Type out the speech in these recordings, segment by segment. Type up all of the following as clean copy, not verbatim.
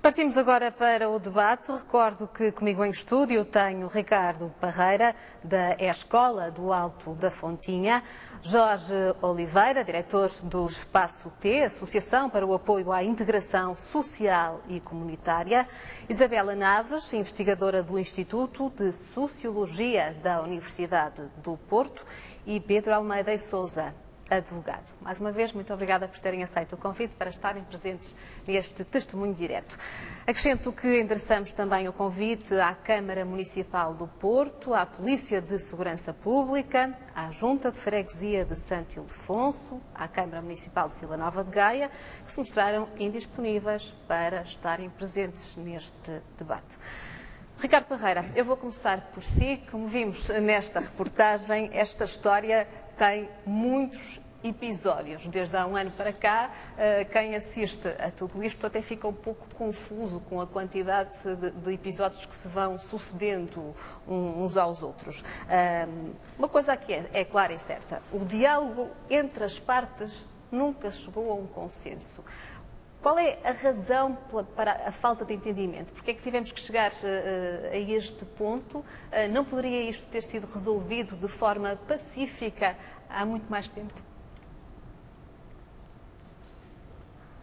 Partimos agora para o debate. Recordo que comigo em estúdio tenho Ricardo Parreira, da Escola do Alto da Fontinha, Jorge Oliveira, diretor do Espaço T, Associação para o Apoio à Integração Social e Comunitária, Isabela Naves, investigadora do Instituto de Sociologia da Universidade do Porto, e Pedro Almeida e Sousa, advogado. Mais uma vez, muito obrigada por terem aceito o convite para estarem presentes neste testemunho direto. Acrescento que endereçamos também o convite à Câmara Municipal do Porto, à Polícia de Segurança Pública, à Junta de Freguesia de Santo Ildefonso, à Câmara Municipal de Vila Nova de Gaia, que se mostraram indisponíveis para estarem presentes neste debate. Ricardo Parreira, eu vou começar por si. Como vimos nesta reportagem, esta história tem muitos episódios. Desde há um ano para cá, quem assiste a tudo isto até fica um pouco confuso com a quantidade de episódios que se vão sucedendo uns aos outros. Uma coisa aqui é clara e certa: o diálogo entre as partes nunca chegou a um consenso. Qual é a razão para a falta de entendimento? Porque é que tivemos que chegar a este ponto? Não poderia isto ter sido resolvido de forma pacífica há muito mais tempo?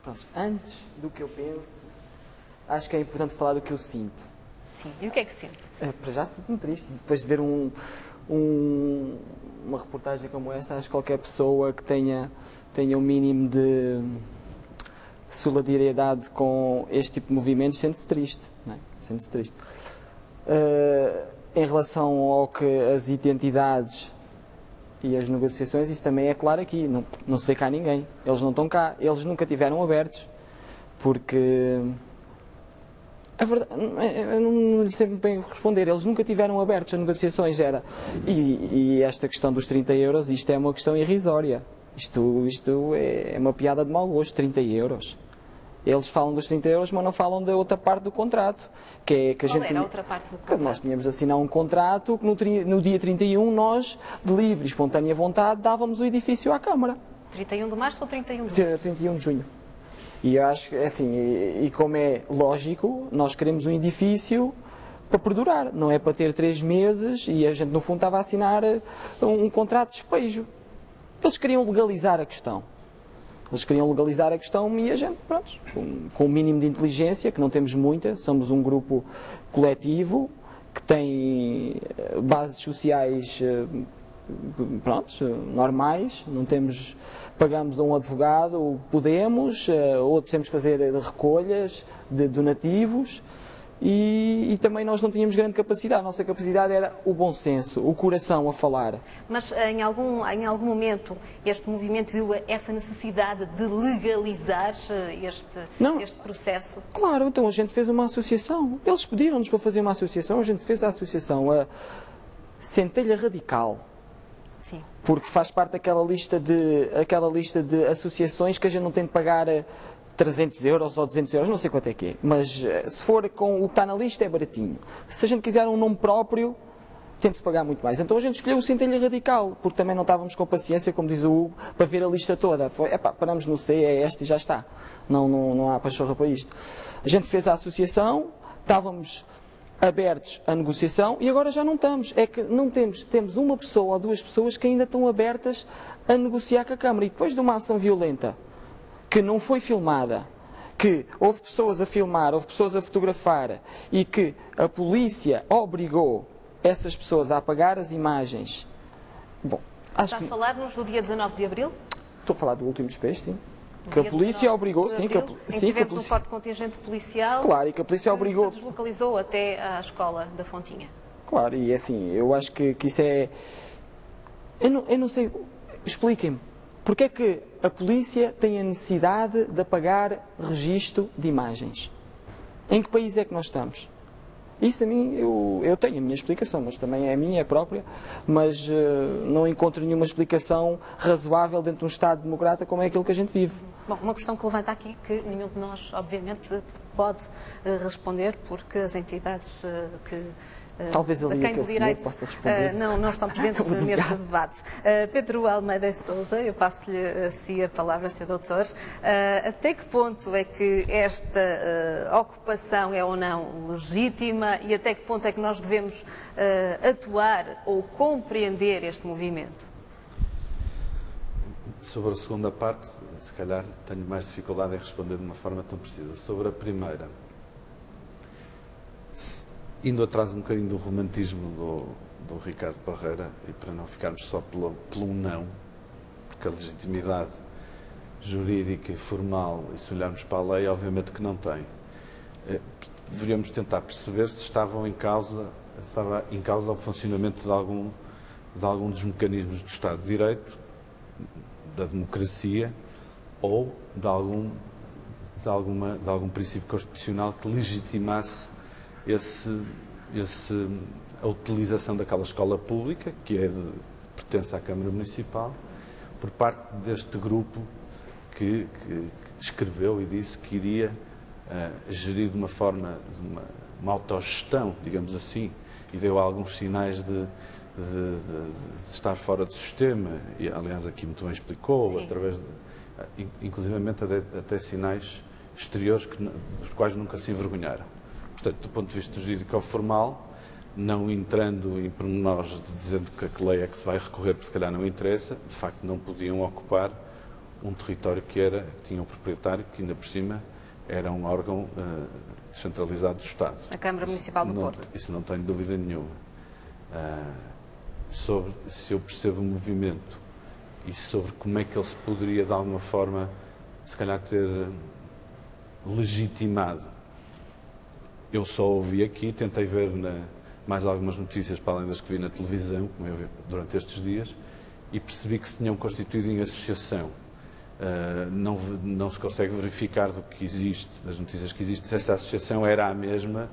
Pronto, antes do que eu penso, acho que é importante falar do que eu sinto. Sim, e o que é que sente? Para já sinto-me triste. Depois de ver uma reportagem como esta, acho que qualquer pessoa que tenha um mínimo de solidariedade com este tipo de movimentos sente-se triste, não é? Sente-se triste. Em relação ao que as identidades e as negociações, isso também é claro aqui, não se vê cá ninguém, eles não estão cá, eles nunca tiveram abertos, porque a verdade, eu não lhe sei bem responder, eles nunca tiveram abertos, as negociações e esta questão dos 30 euros, isto é uma questão irrisória. Isto é uma piada de mau gosto, 30 euros. Eles falam dos 30 euros, mas não falam da outra parte do contrato. Que a gente era a outra parte do contrato? Nós tínhamos de assinar um contrato que no dia 31 nós, de livre e espontânea vontade, dávamos o edifício à Câmara. 31 de março ou 31 de junho? 31 de junho. E eu acho que, enfim, e como é lógico, nós queremos um edifício para perdurar. Não é para ter 3 meses e a gente no fundo estava a assinar um contrato de despejo. Eles queriam legalizar a questão. E a gente, pronto, com o mínimo de inteligência, que não temos muita, somos um grupo coletivo que tem bases sociais, pronto, normais, não temos, pagamos a um advogado, podemos, outros temos que fazer recolhas de donativos. E também nós não tínhamos grande capacidade, a nossa capacidade era o bom senso, o coração a falar. Mas em algum momento este movimento viu essa necessidade de legalizar este processo? Claro, então a gente fez uma associação, eles pediram-nos para fazer uma associação, a gente fez a associação, a Centelha Radical. Sim. Porque faz parte daquela lista de associações que a gente não tem de pagar 300 euros ou 200 euros, não sei quanto é que é, mas se for com o que está na lista é baratinho. Se a gente quiser um nome próprio, tem-se pagar muito mais. Então a gente escolheu o Centelha Radical, porque também não estávamos com paciência, como diz o Hugo, para ver a lista toda. Paramos no C, é este e já está. Não há pachorra para isto. A gente fez a associação, estávamos abertos à negociação e agora já não estamos. É que não temos uma pessoa ou 2 pessoas que ainda estão abertas a negociar com a Câmara. E depois de uma ação violenta que não foi filmada, que houve pessoas a filmar, houve pessoas a fotografar e que a polícia obrigou essas pessoas a apagar as imagens. Bom, Está a falar-nos do dia 19 de Abril? Estou a falar do último despejo, sim. Que a polícia obrigou, sim. Tivemos um forte contingente policial. Claro, e que a polícia obrigou. Se deslocalizou até à Escola da Fontinha. Claro, e assim, eu acho que isso é... Eu não sei, expliquem-me. Porque é que a polícia tem a necessidade de apagar registro de imagens? Em que país é que nós estamos? Isso a mim, eu tenho a minha explicação, mas também é a minha própria, mas não encontro nenhuma explicação razoável dentro de um Estado democrata como é aquilo que a gente vive. Bom, uma questão que levanta aqui, que nenhum de nós, obviamente, pode responder, porque as entidades talvez ali quem de direito possa responder. Não estão presentes neste debate. Pedro Almeida Sousa, eu passo-lhe assim a palavra, Sr. Doutor. Até que ponto é que esta ocupação é ou não legítima e até que ponto é que nós devemos atuar ou compreender este movimento? Sobre a segunda parte, se calhar tenho mais dificuldade em responder de uma forma tão precisa. Sobre a primeira, indo atrás um bocadinho do romantismo do Ricardo Parreira, e para não ficarmos só pelo não, porque a legitimidade jurídica e formal, e se olharmos para a lei, obviamente que não tem. Deveríamos tentar perceber se estava em causa o funcionamento de algum dos mecanismos do Estado de Direito, da democracia, ou de algum princípio constitucional que legitimasse a utilização daquela escola pública, que pertence à Câmara Municipal, por parte deste grupo que escreveu e disse que iria gerir de uma forma, uma autogestão, digamos assim, e deu alguns sinais de estar fora do sistema, e aliás aqui muito bem explicou, sim, através inclusivamente até sinais exteriores dos quais nunca se envergonharam. Portanto, do ponto de vista jurídico ou formal, não entrando em pormenores dizendo que a que lei é que se vai recorrer, porque se calhar não interessa, de facto não podiam ocupar um território que tinha um proprietário, que ainda por cima era um órgão descentralizado do Estado. A Câmara Municipal do Porto. Isso não tenho dúvida nenhuma. Sobre se eu percebo o movimento e sobre como é que ele se poderia de alguma forma se calhar ter legitimado, eu só ouvi aqui, tentei ver mais algumas notícias para além das que vi na televisão, como eu vi durante estes dias, e percebi que se tinham constituído em associação. Não se consegue verificar do que existe, das notícias que existem, se essa associação era a mesma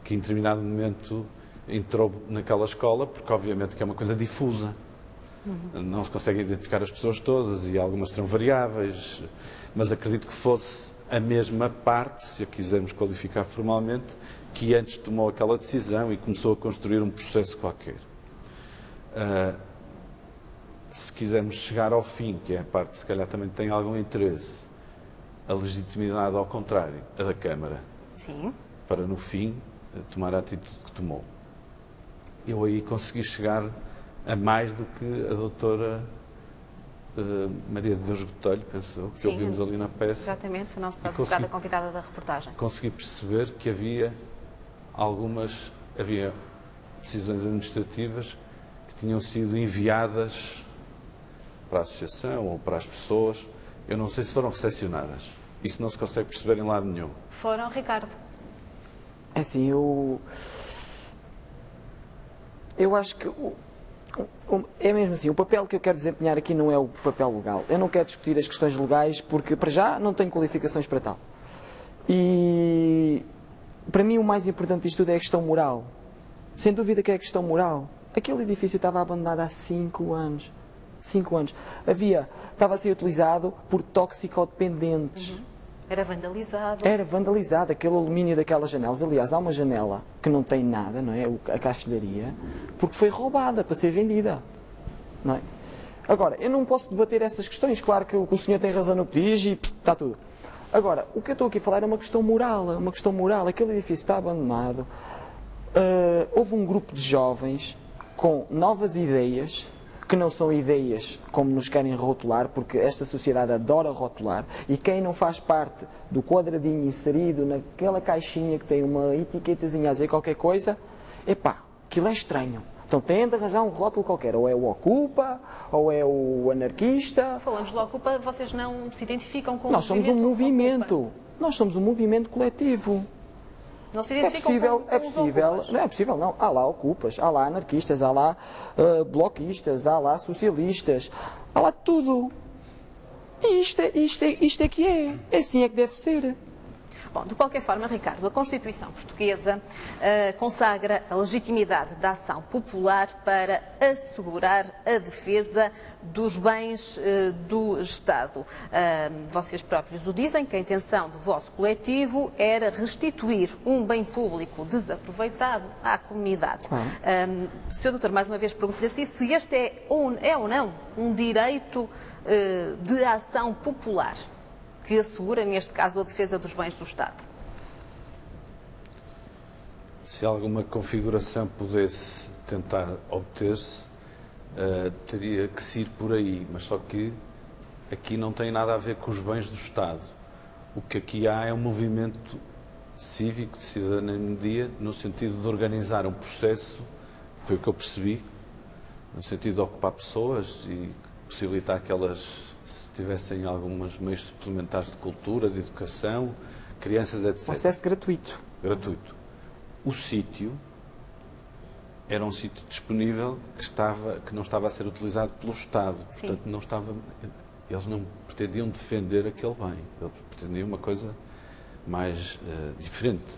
que em determinado momento entrou naquela escola, porque obviamente que é uma coisa difusa. Não se consegue identificar as pessoas todas e algumas serão variáveis, mas acredito que fosse a mesma parte, se a quisermos qualificar formalmente, que antes tomou aquela decisão e começou a construir um processo qualquer. Se quisermos chegar ao fim, que é a parte que se calhar também tem algum interesse, a legitimidade ao contrário, a da Câmara, sim, para no fim tomar a atitude que tomou. Eu aí consegui chegar a mais do que a doutora Maria de Deus Botelho, penso eu, que sim, ouvimos ali na peça. Exatamente, a nossa advogada convidada da reportagem. Consegui perceber que havia decisões administrativas que tinham sido enviadas para a associação ou para as pessoas. Eu não sei se foram recepcionadas. Isso não se consegue perceber em lado nenhum. Foram, Ricardo? É assim, eu acho que é mesmo assim, o papel que eu quero desempenhar aqui não é o papel legal. Eu não quero discutir as questões legais porque, para já, não tenho qualificações para tal. E, para mim, o mais importante disto tudo é a questão moral. Sem dúvida que é a questão moral. Aquele edifício estava abandonado há 5 anos. 5 anos. Estava a ser utilizado por toxicodependentes. Era vandalizado. Era vandalizado, aquele alumínio daquelas janelas. Aliás, há uma janela que não tem nada, não é? A castelharia, porque foi roubada para ser vendida. Não é? Agora, eu não posso debater essas questões. Claro que o senhor tem razão no que diz e está tudo. Agora, o que eu estou aqui a falar é uma questão moral. Uma questão moral. Aquele edifício está abandonado. Houve um grupo de jovens com novas ideias, que não são ideias como nos querem rotular, porque esta sociedade adora rotular, e quem não faz parte do quadradinho inserido naquela caixinha que tem uma etiquetazinha a dizer qualquer coisa, epá, aquilo é estranho. Então têm de arranjar um rótulo qualquer, ou é o Ocupa, ou é o anarquista. Falamos do Ocupa, vocês não se identificam com o movimento? Nós somos um movimento, nós somos um movimento coletivo. Não se identificam não é possível, não. Há lá ocupas, há lá anarquistas, há lá bloquistas, há lá socialistas, há lá tudo. E isto é que é. Assim é que deve ser. Bom, de qualquer forma, Ricardo, a Constituição portuguesa consagra a legitimidade da ação popular para assegurar a defesa dos bens do Estado. Vocês próprios o dizem, que a intenção do vosso coletivo era restituir um bem público desaproveitado à comunidade. Sr. Doutor, mais uma vez pergunto-lhe assim, se este é ou não um direito de ação popular que assegura, neste caso, a defesa dos bens do Estado. Se alguma configuração pudesse tentar obter-se, teria que se ir por aí, mas só que aqui não tem nada a ver com os bens do Estado. O que aqui há é um movimento cívico de cidadania no sentido de organizar um processo, foi o que eu percebi, no sentido de ocupar pessoas e possibilitar que elas, se tivessem alguns meios suplementares de cultura, de educação, crianças, etc. Acesso gratuito. Gratuito. O sítio era um sítio disponível que não estava a ser utilizado pelo Estado. Sim. Portanto, eles não pretendiam defender aquele bem. Eles pretendiam uma coisa mais diferente.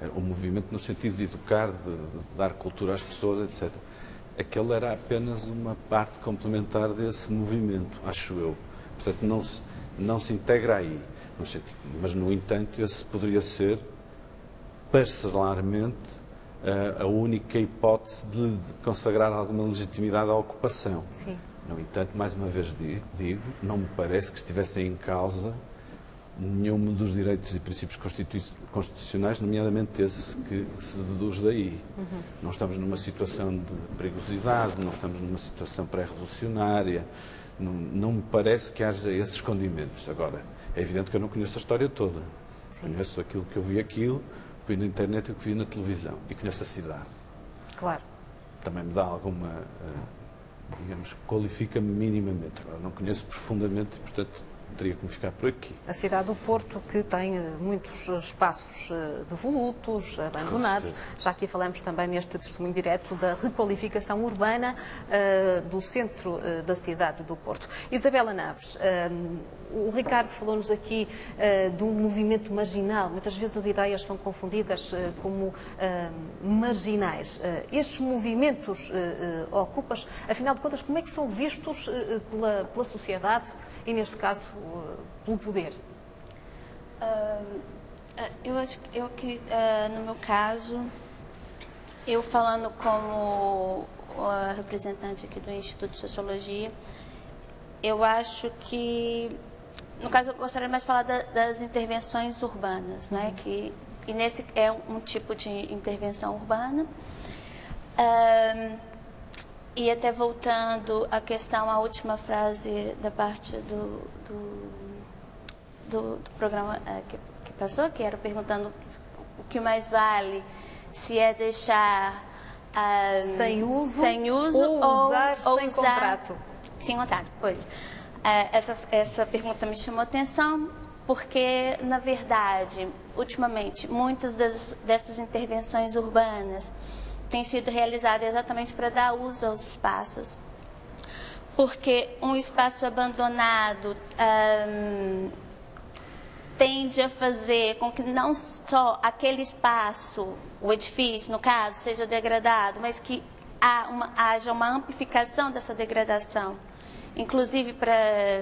Era um movimento no sentido de educar, de dar cultura às pessoas, etc. Aquele era apenas uma parte complementar desse movimento, acho eu. Portanto, não se integra aí. Mas, no entanto, esse poderia ser parcelarmente a única hipótese de consagrar alguma legitimidade à ocupação. Sim. No entanto, mais uma vez digo, não me parece que estivessem em causa nenhum dos direitos e princípios constitucionais, nomeadamente esse que se deduz daí. Não estamos numa situação de perigosidade, não estamos numa situação pré-revolucionária, não me parece que haja esses escondimentos. Agora, é evidente que eu não conheço a história toda. Sim. Conheço aquilo que eu vi vi na internet e o que vi na televisão, e conheço a cidade. Claro. Também me dá alguma, digamos, qualifica-me minimamente. Agora, não conheço profundamente e, portanto, teria que me ficar por aqui. A cidade do Porto, que tem muitos espaços devolutos, abandonados. Já aqui falamos também neste testemunho direto da requalificação urbana do centro da cidade do Porto. Isabela Naves, o Ricardo falou-nos aqui de um movimento marginal. Muitas vezes as ideias são confundidas como marginais. Estes movimentos ocupas, afinal de contas, como é que são vistos pela sociedade e, neste caso, pelo poder? Eu acho que no meu caso, eu falando como representante aqui do Instituto de Sociologia, eu acho que, no caso, eu gostaria mais de falar das intervenções urbanas, né? E nesse é um tipo de intervenção urbana. E até voltando à questão, a última frase da parte do programa que passou, que era perguntando o que mais vale, se é deixar sem uso ou usar sem contrato. Sem contrato, pois. Essa pergunta me chamou a atenção, porque, na verdade, ultimamente, muitas dessas intervenções urbanas têm sido realizadas exatamente para dar uso aos espaços. Porque um espaço abandonado tende a fazer com que não só aquele espaço, o edifício, no caso, seja degradado, mas que haja uma amplificação dessa degradação, inclusive para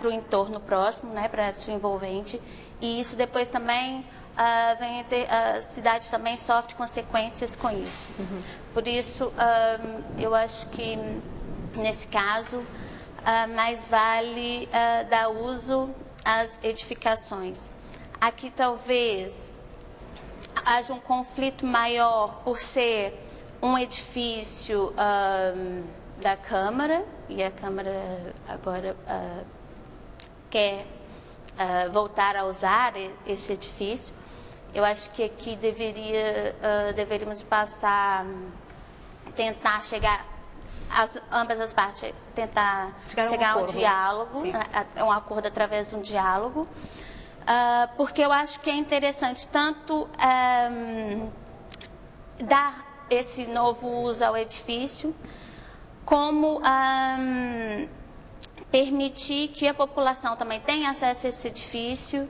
o entorno próximo, né, para o envolvente, e isso depois também a cidade também sofre consequências com isso. Por isso, eu acho que nesse caso mais vale dar uso às edificações. Aqui talvez haja um conflito maior por ser um edifício da Câmara, e a Câmara agora quer voltar a usar esse edifício. Eu acho que aqui deveríamos tentar chegar, ambas as partes, tentar chegar a um diálogo, a um acordo através de um diálogo, porque eu acho que é interessante tanto dar esse novo uso ao edifício, como permitir que a população também tenha acesso a esse edifício,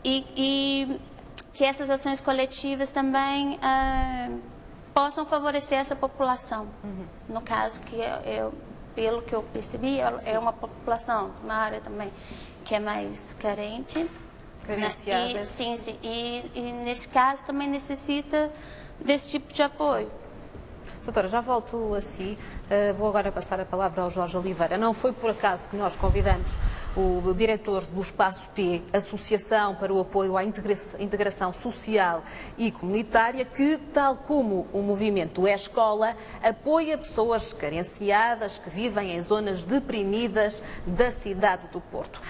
e que essas ações coletivas também possam favorecer essa população. No caso, que pelo que eu percebi, é uma população, uma área também que é mais carente. Carenciada. Sim, e nesse caso também necessita desse tipo de apoio. Doutora, já volto a si. Vou agora passar a palavra ao Jorge Oliveira. Não foi por acaso que nós convidamos o diretor do Espaço T, Associação para o Apoio à Integração Social e Comunitária, que, tal como o movimento É Escola, apoia pessoas carenciadas que vivem em zonas deprimidas da cidade do Porto.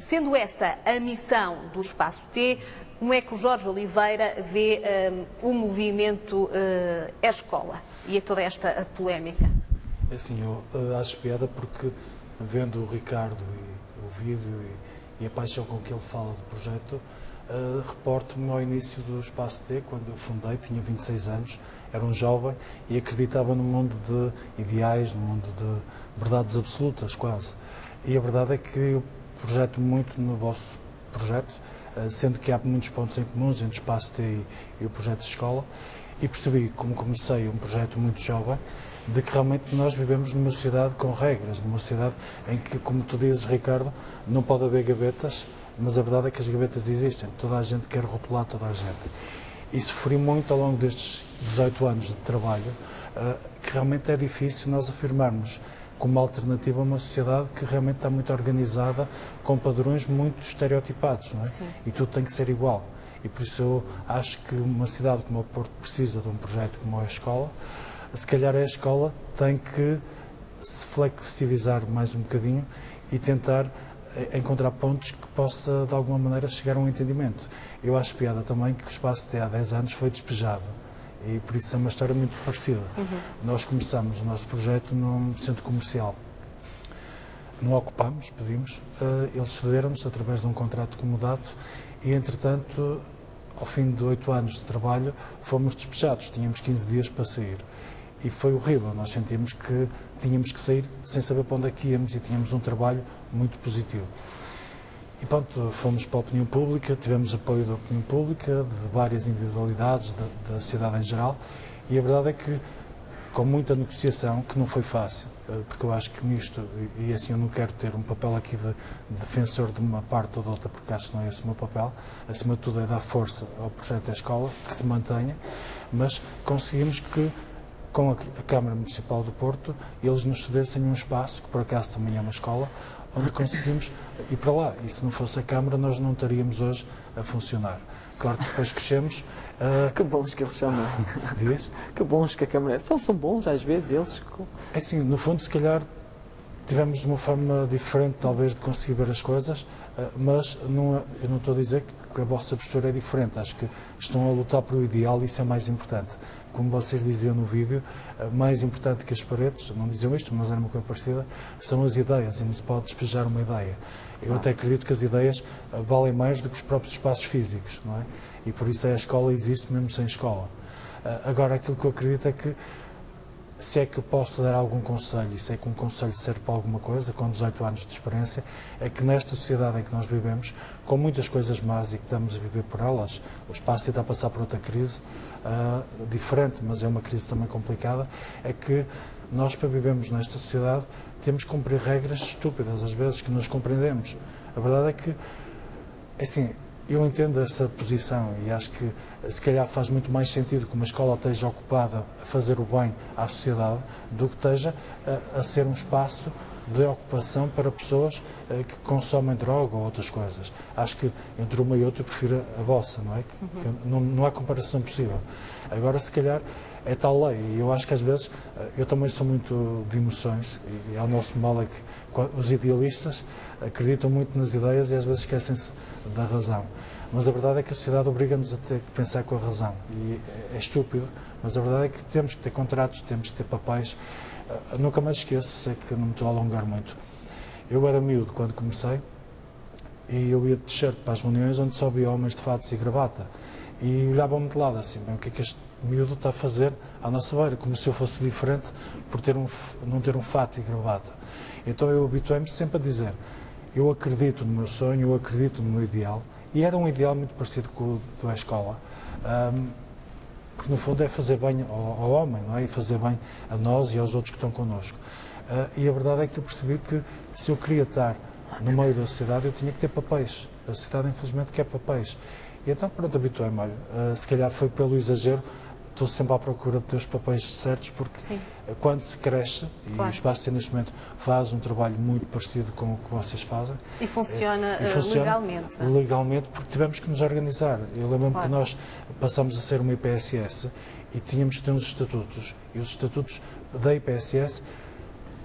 Sendo essa a missão do Espaço T, como é que o Jorge Oliveira vê o movimento É Escola e toda esta polémica? É assim, eu acho piada porque, vendo o Ricardo e o vídeo e a paixão com que ele fala do projeto, reporto-me ao início do Espaço T, quando eu fundei, tinha 26 anos, era um jovem e acreditava no mundo de ideais, no mundo de verdades absolutas, quase. E a verdade é que eu projeto muito no vosso projeto, sendo que há muitos pontos em comuns entre o Espaço T e o projeto de escola, e percebi, como comecei um projeto muito jovem, de que realmente nós vivemos numa sociedade com regras, numa sociedade em que, como tu dizes, Ricardo, não pode haver gavetas, mas a verdade é que as gavetas existem, toda a gente quer rotular toda a gente. E sofri muito ao longo destes 18 anos de trabalho, que realmente é difícil nós afirmarmos como alternativa a uma sociedade que realmente está muito organizada, com padrões muito estereotipados, não é? Sim. E tudo tem que ser igual. E por isso eu acho que uma cidade como o Porto precisa de um projeto como a escola. Se calhar a escola tem que se flexibilizar mais um bocadinho e tentar encontrar pontos que possa de alguma maneira chegar a um entendimento. Eu acho piada também que o Espaço T há 10 anos foi despejado. E por isso é uma história muito parecida. Nós começamos o nosso projeto num centro comercial. Não ocupámos, pedimos, eles cederam-nos através de um contrato comodato e, entretanto, ao fim de 8 anos de trabalho, fomos despejados. Tínhamos 15 dias para sair. E foi horrível. Nós sentimos que tínhamos que sair sem saber para onde é que íamos e tínhamos um trabalho muito positivo. E pronto, fomos para a opinião pública, tivemos apoio da opinião pública, de várias individualidades da sociedade em geral, e a verdade é que, com muita negociação, que não foi fácil, porque eu acho que nisto, e assim eu não quero ter um papel aqui de defensor de uma parte ou de outra, porque acho que não é esse o meu papel, acima de tudo é dar força ao projeto da escola, que se mantenha, mas conseguimos que, com a Câmara Municipal do Porto, eles nos cedessem um espaço, que por acaso também é uma escola, onde conseguimos ir para lá. E se não fosse a Câmara, nós não estaríamos hoje a funcionar. Claro que depois crescemos. Que bons que eles são, não é? Diz? Que bons que a Câmara... São bons, às vezes, eles... É assim, no fundo, se calhar, tivemos uma forma diferente, talvez, de conseguir ver as coisas, mas eu não estou a dizer que a vossa postura é diferente. Acho que estão a lutar pelo ideal e isso é mais importante. Como vocês diziam no vídeo, mais importante que as paredes, não diziam isto, mas era uma coisa parecida, são as ideias, e não se pode despejar uma ideia. Eu até acredito que as ideias valem mais do que os próprios espaços físicos, não é? E por isso a escola existe mesmo sem escola. Agora, aquilo que eu acredito é que, se é que eu posso dar algum conselho, e se é que um conselho serve para alguma coisa, com 18 anos de experiência, é que nesta sociedade em que nós vivemos, com muitas coisas más e que estamos a viver por elas, o espaço está a passar por outra crise, diferente, mas é uma crise também complicada, é que nós, para vivermos nesta sociedade, temos que cumprir regras estúpidas, às vezes, que nós compreendemos. A verdade é que, assim, eu entendo essa posição e acho que se calhar faz muito mais sentido que uma escola esteja ocupada a fazer o bem à sociedade do que esteja a ser um espaço de ocupação para pessoas que consomem droga ou outras coisas. Acho que entre uma e outra eu prefiro a vossa, não é? Não há comparação possível. Agora, se calhar, é tal lei, e eu acho que às vezes, eu também sou muito de emoções, e ao nosso mal é que os idealistas acreditam muito nas ideias e às vezes esquecem-se da razão. Mas a verdade é que a sociedade obriga-nos a ter que pensar com a razão, e é estúpido, mas a verdade é que temos que ter contratos, temos que ter papéis. Nunca mais esqueço, sei que não me estou a alongar muito. Eu era miúdo quando comecei, e eu ia de t-shirt para as reuniões onde só via homens de fatos e gravata. E olhavam-me de lado assim, bem, o que é que este miúdo está a fazer à nossa beira? Como se eu fosse diferente por não ter um fato e gravata. Então eu habituei-me sempre a dizer, eu acredito no meu sonho, eu acredito no meu ideal, e era um ideal muito parecido com o da escola, porque no fundo é fazer bem ao homem, não é? E fazer bem a nós e aos outros que estão connosco. E a verdade é que eu percebi que se eu queria estar no meio da sociedade, eu tinha que ter papéis. A sociedade, infelizmente, quer papéis. E então, pronto, habituei-me. Se calhar foi pelo exagero, estou sempre à procura de ter os papéis certos, porque Sim. quando se cresce, e Claro. o Espaço neste momento faz um trabalho muito parecido com o que vocês fazem. E funciona, E funciona legalmente. legalmente, porque tivemos que nos organizar. Eu lembro-me Claro. que nós passamos a ser uma IPSS e tínhamos que ter uns estatutos. E os estatutos da IPSS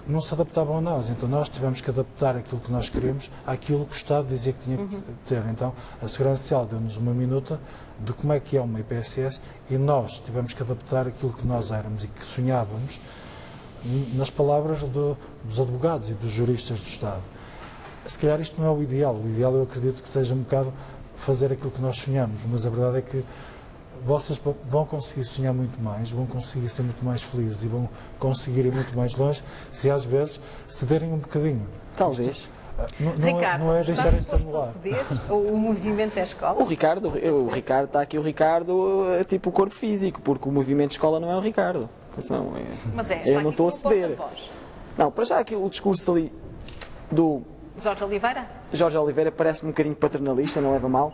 não se adaptavam a nós, então nós tivemos que adaptar aquilo que nós queríamos àquilo que o Estado dizia que tinha que ter. Então a Segurança Social deu-nos uma minuta de como é que é uma IPSS e nós tivemos que adaptar aquilo que nós éramos e que sonhávamos nas palavras dos advogados e dos juristas do Estado. Se calhar isto não é o ideal eu acredito que seja um bocado fazer aquilo que nós sonhamos, mas a verdade é que vocês vão conseguir sonhar muito mais, vão conseguir ser muito mais felizes e vão conseguir ir muito mais longe se às vezes cederem um bocadinho. Talvez. Ricardo, Não é está deixarem-se disposto a anular. ceder o movimento é escola? O Ricardo está aqui, o Ricardo é tipo o corpo físico, porque o movimento de escola não é o Ricardo. Atenção, Mas está eu aqui não estou a como ceder. porta-voz. Não, para já aqui o discurso ali do Jorge Oliveira? Jorge Oliveira parece-me um bocadinho paternalista, não leva mal,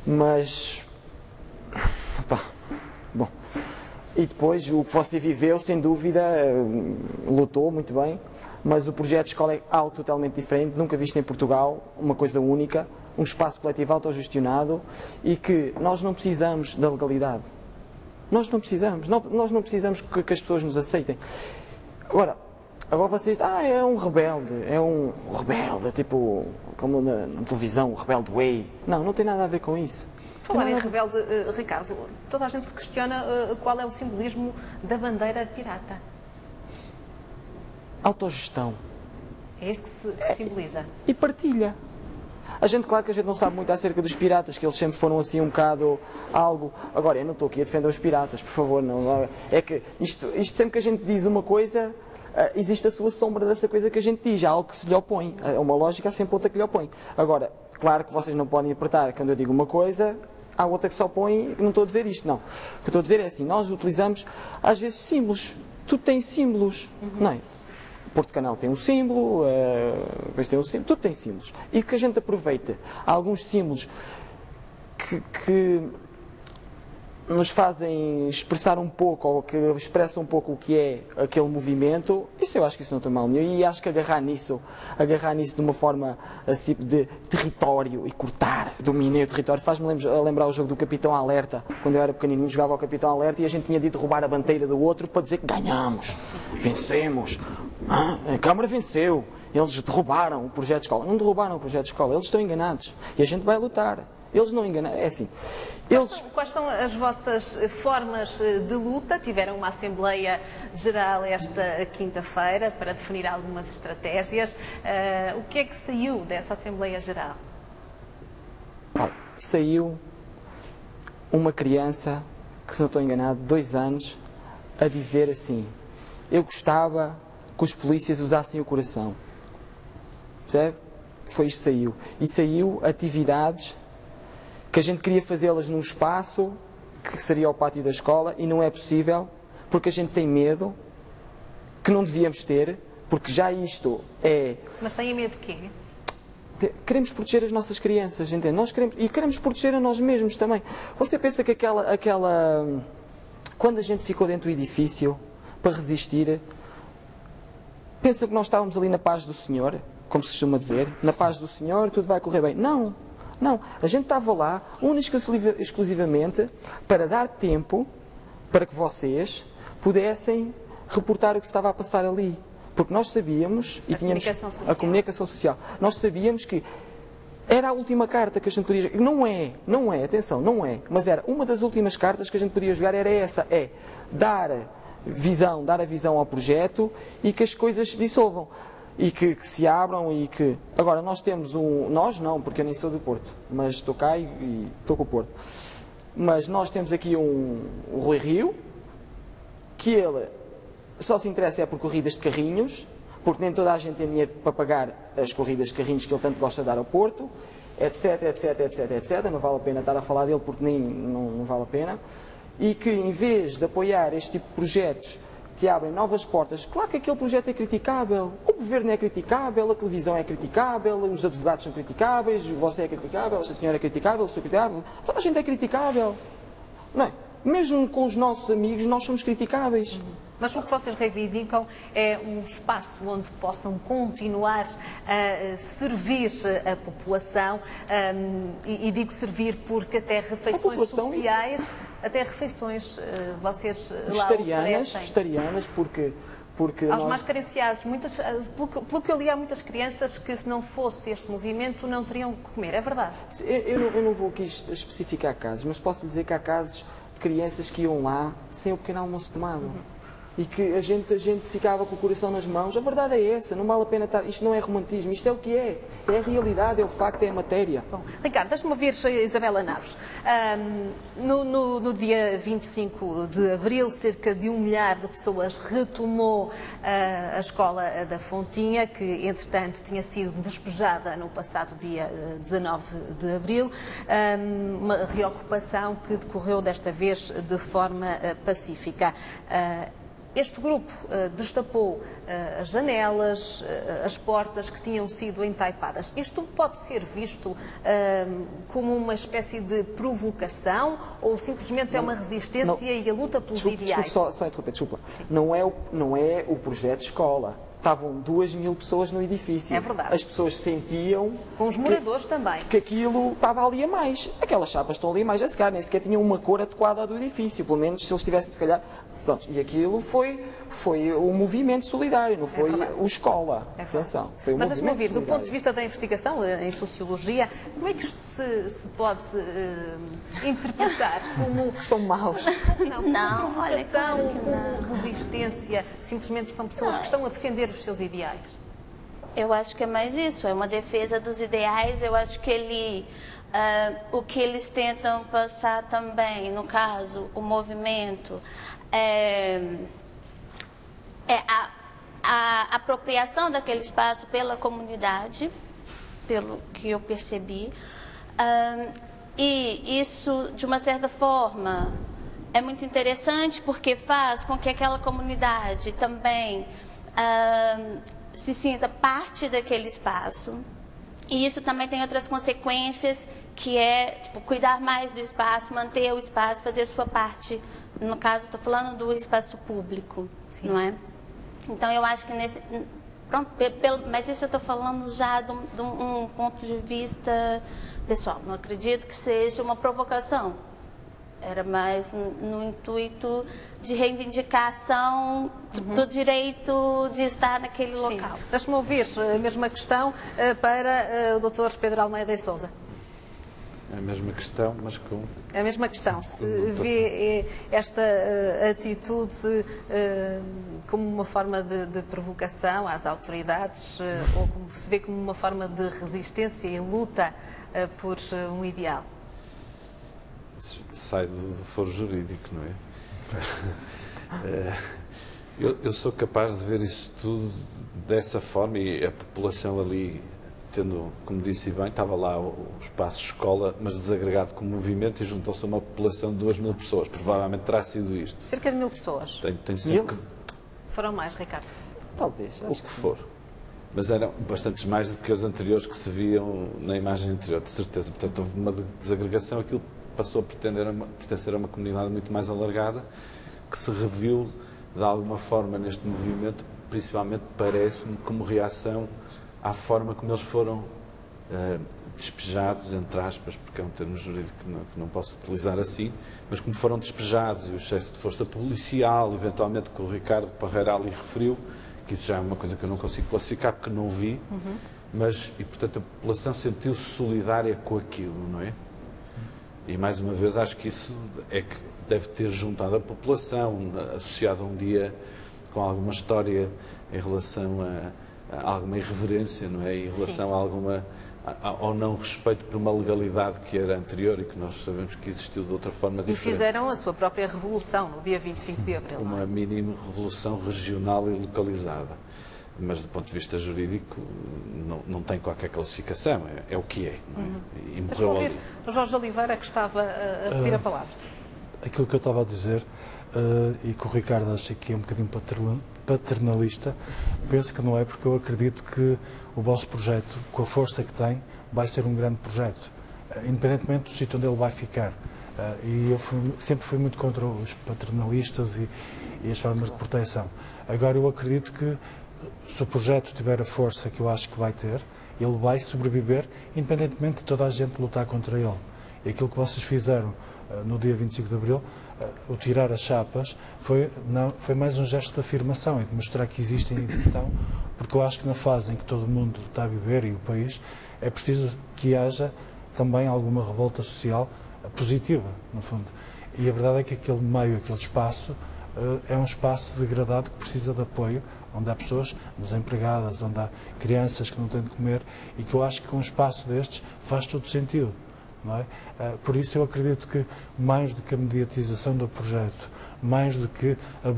mas pá, bom. E depois o que você viveu, sem dúvida, lutou muito bem, mas o projeto de escola é algo totalmente diferente, nunca visto em Portugal, uma coisa única, um espaço coletivo autogestionado e que nós não precisamos da legalidade. Nós não precisamos que as pessoas nos aceitem. Agora vocês, é um rebelde, tipo, como na televisão, o rebelde way. Não tem nada a ver com isso. Falar em rebelde, Ricardo, toda a gente se questiona qual é o simbolismo da bandeira pirata. Autogestão. É isso que se simboliza. E partilha. Claro que a gente não sabe muito acerca dos piratas, que eles sempre foram assim um bocado algo. Agora, eu não estou aqui a defender os piratas, por favor, não. É que isto sempre que a gente diz uma coisa, existe a sua sombra dessa coisa que a gente diz, há algo que se lhe opõe. É uma lógica, há sempre outra que lhe opõe. Agora, claro que vocês não podem apertar quando eu digo uma coisa, há outra que se opõe e que não estou a dizer isto, não. O que eu estou a dizer é assim, nós utilizamos às vezes símbolos. Tudo tem símbolos, não é? Porto Canal tem um símbolo, depois tem um símbolo, tudo tem símbolos. E que a gente aproveita alguns símbolos que nos fazem expressar um pouco, ou que expressam um pouco o que é aquele movimento, eu acho que isso não tem mal nenhum. E acho que agarrar nisso de uma forma assim de território e cortar, dominar o território, faz-me lembrar o jogo do Capitão Alerta. Quando eu era pequenininho jogava ao Capitão Alerta e a gente tinha de derrubar a bandeira do outro para dizer que ganhamos, vencemos, a Câmara venceu, eles derrubaram o projeto de escola. Não derrubaram o projeto de escola, eles estão enganados e a gente vai lutar. Eles não enganam, é assim. Quais são as vossas formas de luta? Tiveram uma Assembleia Geral esta quinta-feira para definir algumas estratégias. O que é que saiu dessa Assembleia Geral? Saiu uma criança, que se não estou enganado, 2 anos, a dizer assim: eu gostava que os polícias usassem o coração. Percebe? Foi isto que saiu. E saiu atividades que a gente queria fazê-las num espaço que seria o pátio da escola e não é possível porque a gente tem medo, que não devíamos ter, porque já isto é... Mas têm medo de quê? Queremos proteger as nossas crianças, entende? Queremos proteger a nós mesmos também. Você pensa que quando a gente ficou dentro do edifício para resistir, pensa que nós estávamos ali na paz do Senhor, como se costuma dizer, na paz do Senhor, tudo vai correr bem. Não, a gente estava lá única e exclusivamente para dar tempo para que vocês pudessem reportar o que estava a passar ali. Porque nós sabíamos, e tínhamos a comunicação social, nós sabíamos que era a última carta que a gente podia jogar. Não é, atenção, não é. Mas era uma das últimas cartas que a gente podia jogar, era essa, dar a visão ao projeto e que as coisas se dissolvam. E que se abram e que... Agora, nós temos nós não, porque eu nem sou do Porto, mas estou cá e estou com o Porto. Mas nós temos aqui o Rui Rio, que ele só se interessa por corridas de carrinhos, porque nem toda a gente tem dinheiro para pagar as corridas de carrinhos que ele tanto gosta de dar ao Porto, etc, etc, etc, etc. Não vale a pena estar a falar dele porque não vale a pena. E que, em vez de apoiar este tipo de projetos que abrem novas portas, claro que aquele projeto é criticável, o governo é criticável, a televisão é criticável, os advogados são criticáveis, você é criticável, esta senhora é criticável, eu sou criticável, toda a gente é criticável. Não é? Mesmo com os nossos amigos, nós somos criticáveis. Mas o que vocês reivindicam é um espaço onde possam continuar a servir a população, e digo servir porque até refeições sociais, até refeições vocês lá oferecem. Vegetarianas, porque aos mais carenciados, pelo que eu li, há muitas crianças que, se não fosse este movimento, não teriam que comer, é verdade? Eu não vou aqui especificar casos, mas posso dizer que há casos de crianças que iam lá sem o pequeno almoço tomado. E que a gente ficava com o coração nas mãos. A verdade é essa, não vale a pena estar... Isto não é romantismo, isto é o que é. É a realidade, é o facto, é a matéria. Bom, Ricardo, deixa-me ouvir a Isabela Naves. No dia 25 de abril, cerca de 1 milhar de pessoas retomou a escola da Fontinha, que entretanto tinha sido despejada no passado dia 19 de abril. Uma reocupação que decorreu desta vez de forma pacífica. Este grupo destapou as janelas, as portas que tinham sido entaipadas. Isto pode ser visto como uma espécie de provocação ou simplesmente é uma resistência e a luta pelos ideais? Só interromper, desculpa. Não é o projeto escola. Estavam 2.000 pessoas no edifício. É verdade. As pessoas sentiam... Com os moradores também. Que aquilo estava ali a mais. Aquelas chapas estão ali a mais. A secar, nem sequer tinham uma cor adequada do edifício. Pelo menos se eles tivessem, se calhar... Pronto, e aquilo foi o movimento solidário, não foi o escola. Atenção, foi o Mas movimento deixa-me ouvir, do solidário. ponto de vista da investigação em Sociologia, como é que isto se pode interpretar como... São maus. Não, provocação, como resistência, simplesmente são pessoas que estão a defender os seus ideais? Eu acho que é mais isso, é uma defesa dos ideais. Eu acho que o que eles tentam passar também, no caso, o movimento, a apropriação daquele espaço pela comunidade, pelo que eu percebi, e isso, de uma certa forma, é muito interessante porque faz com que aquela comunidade também se sinta parte daquele espaço. E isso também tem outras consequências, que é cuidar mais do espaço, manter o espaço, fazer a sua parte. No caso, estou falando do espaço público, sim, não é? Então, eu acho que mas isso eu estou falando já de um ponto de vista pessoal. Não acredito que seja uma provocação. Era mais no intuito de reivindicação do direito de estar naquele local. Deixa-me ouvir a mesma questão para o Dr. Pedro Almeida e Sousa. A mesma questão, mas com... A mesma questão. Se vê esta atitude como uma forma de provocação às autoridades ou se vê como uma forma de resistência e luta por um ideal? Sai do foro jurídico, não é? Eu sou capaz de ver isso tudo dessa forma e a população ali, tendo, como disse bem, estava lá o espaço escola, mas desagregado com o movimento e juntou-se a uma população de 2.000 pessoas. Provavelmente terá sido isto. Cerca de 1.000 pessoas. Tem cerca de... Foram mais, Ricardo? Talvez. O que for. Mas eram bastantes mais do que os anteriores que se viam na imagem anterior, de certeza. Portanto, houve uma desagregação. Aquilo passou a pertencer a uma comunidade muito mais alargada, que se reviu de alguma forma neste movimento, principalmente, parece-me, como reação à forma como eles foram despejados, entre aspas, porque é um termo jurídico que não posso utilizar assim, mas como foram despejados e o excesso de força policial, eventualmente, que o Ricardo Parreira ali referiu, que isso já é uma coisa que eu não consigo classificar porque não vi, mas, e portanto a população sentiu-se solidária com aquilo, não é? E mais uma vez acho que isso é que deve ter juntado a população, associado um dia com alguma história em relação a alguma irreverência, não é? Em relação a alguma, ao não respeito por uma legalidade que era anterior e que nós sabemos que existiu de outra forma diferente. E fizeram a sua própria revolução no dia 25 de abril. Uma mínima revolução regional e localizada. mas do ponto de vista jurídico não tem qualquer classificação, é o que é. Não é? E morreu ali. Jorge Oliveira, que estava a pedir a palavra. Aquilo que eu estava a dizer, e que o Ricardo acha que é um bocadinho paternalista, penso que não é, porque eu acredito que o vosso projeto, com a força que tem, vai ser um grande projeto, independentemente do sítio onde ele vai ficar. E eu sempre fui muito contra os paternalistas e as formas de proteção. Agora eu acredito que se o projeto tiver a força que eu acho que vai ter, ele vai sobreviver, independentemente de toda a gente lutar contra ele. E aquilo que vocês fizeram no dia 25 de Abril, o tirar as chapas, foi mais um gesto de afirmação e de mostrar que existem, então, porque eu acho que na fase em que todo mundo está a viver e o país, é preciso que haja também alguma revolta social positiva, no fundo. E a verdade é que aquele meio, aquele espaço, é um espaço degradado que precisa de apoio, onde há pessoas desempregadas, onde há crianças que não têm de comer, e que eu acho que um espaço destes faz todo sentido. Não é? Por isso eu acredito que mais do que a mediatização do projeto, mais do que a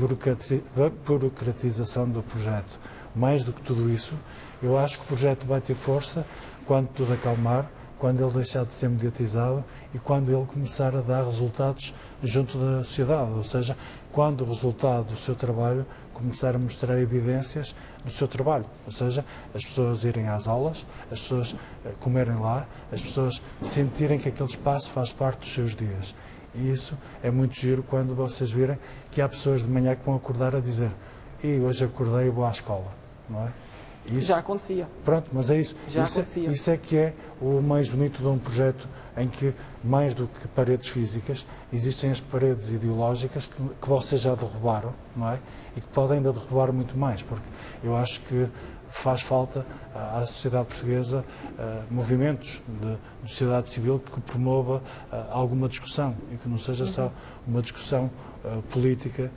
burocratização do projeto, mais do que tudo isso, eu acho que o projeto vai ter força quando tudo acalmar, quando ele deixar de ser mediatizado e quando ele começar a dar resultados junto da sociedade, ou seja, quando o resultado do seu trabalho começar a mostrar evidências do seu trabalho, ou seja, as pessoas irem às aulas, as pessoas comerem lá, as pessoas sentirem que aquele espaço faz parte dos seus dias. E isso é muito giro quando vocês virem que há pessoas de manhã que vão acordar a dizer: "E hoje acordei e vou à escola", não é? Isso, já acontecia. Pronto, mas é isso. Isso é que é o mais bonito de um projeto em que, mais do que paredes físicas, existem as paredes ideológicas que vocês já derrubaram, não é? E que podem ainda derrubar muito mais, porque eu acho que faz falta à sociedade portuguesa movimentos de sociedade civil que promova alguma discussão e que não seja só uma discussão política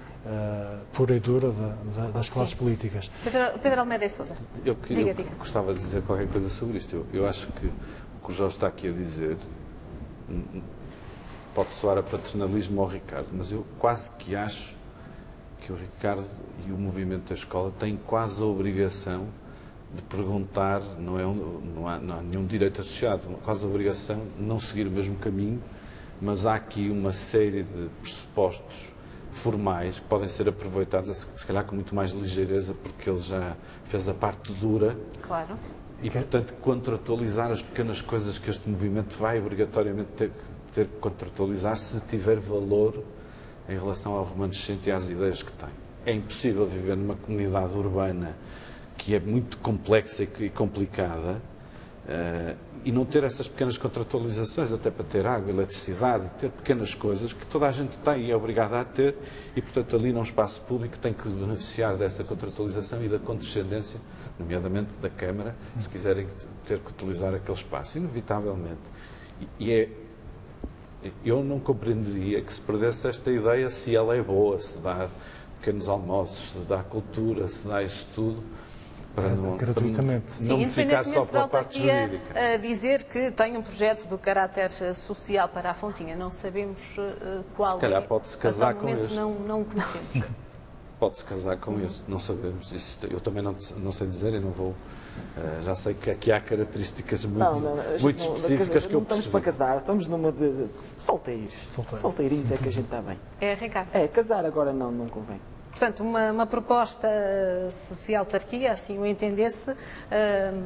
pura e dura das classes políticas. Pedro Almeida e Sousa. Eu gostava de dizer qualquer coisa sobre isto. Eu acho que o que o Jorge está aqui a dizer pode soar a paternalismo ao Ricardo, mas eu quase que acho que o Ricardo e o movimento da escola têm quase a obrigação de perguntar, não há nenhum direito associado, quase a obrigação de não seguir o mesmo caminho, mas há aqui uma série de pressupostos formais que podem ser aproveitados, se calhar com muito mais ligeireza, porque ele já fez a parte dura. Claro. E, portanto, contratualizar as pequenas coisas que este movimento vai obrigatoriamente ter que contratualizar se tiver valor em relação ao remanescente e às ideias que tem. É impossível viver numa comunidade urbana que é muito complexa e complicada e não ter essas pequenas contratualizações, até para ter água, eletricidade, ter pequenas coisas que toda a gente tem e é obrigada a ter e, portanto, ali num espaço público tem que beneficiar dessa contratualização e da condescendência, nomeadamente da Câmara, se quiserem ter que utilizar aquele espaço, inevitavelmente. Eu não compreenderia que se perdesse esta ideia se ela é boa, se dá pequenos almoços, se dá cultura, se dá isso tudo, para não ficar só pela parte jurídica. A dizer que tem um projeto de caráter social para a Fontinha, não sabemos qual se calhar pode-se casar com este. Não o conhecemos. Pode-se casar com este, não sabemos. Isso eu também não sei dizer e não vou. Já sei que aqui há características muito específicas que eu percebi. Não estamos para casar, estamos numa de solteiros. Solteirinhos é que a gente está bem. É, Ricardo? É, casar agora não convém. Portanto, uma proposta, se a autarquia assim o entendesse,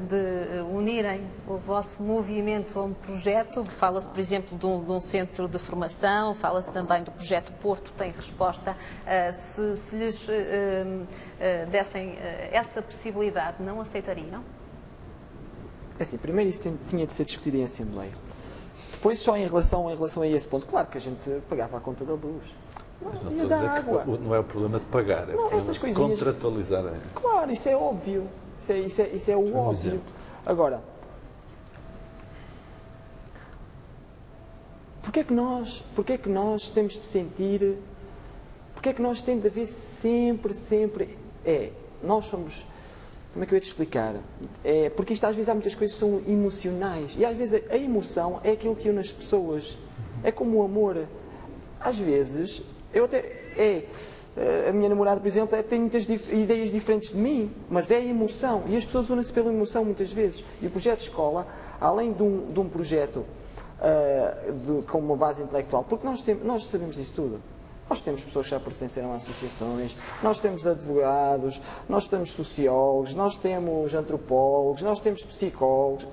de unirem o vosso movimento a um projeto, fala-se, por exemplo, de um centro de formação, fala-se também do projeto Porto Tem Resposta, se lhes dessem essa possibilidade, não aceitariam? É assim, primeiro isso tinha de ser discutido em Assembleia. Depois, só em relação a esse ponto, claro que a gente pagava a conta da luz. Mas não estou a dizer que não é o problema de pagar, é o problema de contratualizar. Claro, isso é óbvio. Isso é o óbvio. Exemplo. Agora, porquê é que nós temos de sentir, porquê é que nós temos de haver sempre, nós somos, como é que eu ia te explicar? Porque isto às vezes há muitas coisas que são emocionais e às vezes a emoção é aquilo que une as pessoas. É como o amor. Às vezes, A minha namorada, por exemplo, tem muitas ideias diferentes de mim, mas é a emoção. E as pessoas unem-se pela emoção muitas vezes. E o projeto de escola, além de um projeto com uma base intelectual, porque nós sabemos disso tudo. Nós temos pessoas que já pertenceram a associações, nós temos advogados, nós temos sociólogos, nós temos antropólogos, nós temos psicólogos,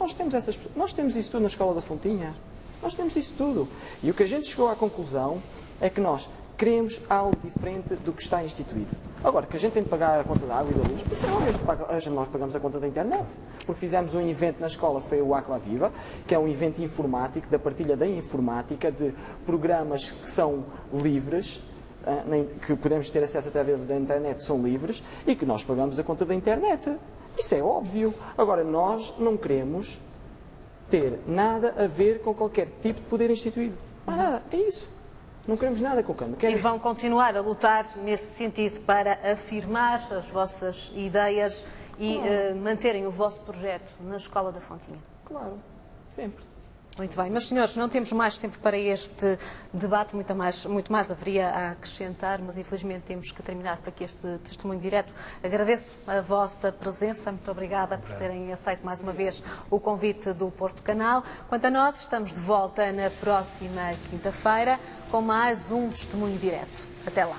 nós temos isso tudo na Escola da Fontinha. Nós temos isso tudo. E o que a gente chegou à conclusão é que nós queremos algo diferente do que está instituído. Agora, que a gente tem de pagar a conta da água e da luz, isso é o mesmo. Nós pagamos a conta da internet. Porque fizemos um evento na escola, foi o Acla Viva, que é um evento informático, da partilha da informática, de programas que são livres, que podemos ter acesso através da internet, são livres, e que nós pagamos a conta da internet. Isso é óbvio. Agora, nós não queremos ter nada a ver com qualquer tipo de poder instituído. Não há nada. É isso. Não queremos nada com o câmbio. E vão continuar a lutar nesse sentido para afirmar as vossas ideias e manterem o vosso projeto na Escola da Fontinha? Claro, sempre. Muito bem, meus senhores, não temos mais tempo para este debate, muito mais haveria a acrescentar, mas infelizmente temos que terminar por aqui este testemunho direto. Agradeço a vossa presença, muito obrigada por terem aceito mais uma vez o convite do Porto Canal. Quanto a nós, estamos de volta na próxima quinta-feira com mais um testemunho direto. Até lá.